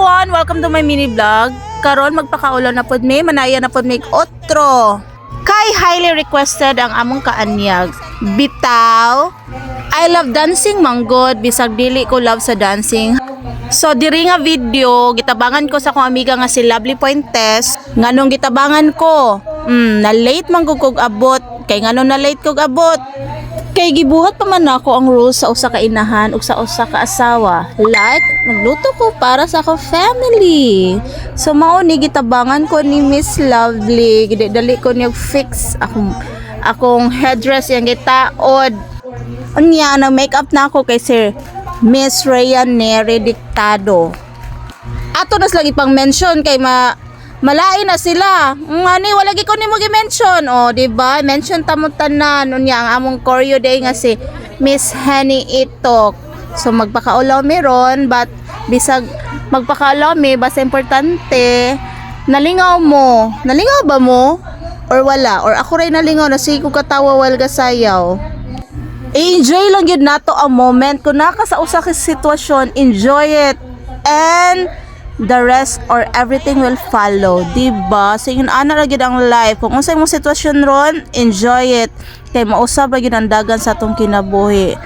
everyone! Welcome to my mini vlog. Karon magpakaulo na pod mi, manaya na pod mi otro. Kay highly requested ang among kaanyag. Bitaw, I love dancing manggod, bisag dili ko love sa dancing. So diri nga video, gitabangan ko sa akong amiga nga si Lovely Pointes. Nganong gitabangan ko? Na late man kog abot. Kay nganong na late kog abot? Kay gibuhat pa man ako ang rules sa usa ka inahan ug sa usa ka asawa. Like, nagluto ko para sa akong family. So mao ni gitabangan ko ni Miss Lovely. Dali ko niya fix akong headdress yang gitaod. Unya na makeup na ako kay Sir Miss Ryan Neri Dictado. Ato nas lagi pang mention kay malain na sila. Ngani wala gi ko nimo gi-mention. Oh, di ba? Mention ta mo tanan unya ang among choreo day nga si Miss Honey Itok. So magpakaulaw mi ron, but bisag magpakaulaw mi basta importante nalingaw mo. Nalingaw ba mo? Or wala? Or ako ray nalingaw na sige ko katawa while gasayaw. Enjoy lang yun nato ang moment. Kung naka sa usa ka sitwasyon, enjoy it. And the rest or everything will follow, diba? So yun ana ra gyud ang life. Kung unsay mong sitwasyon ron, enjoy it. Kay mausab ra gyud ang dagan sa atong kinabuhi.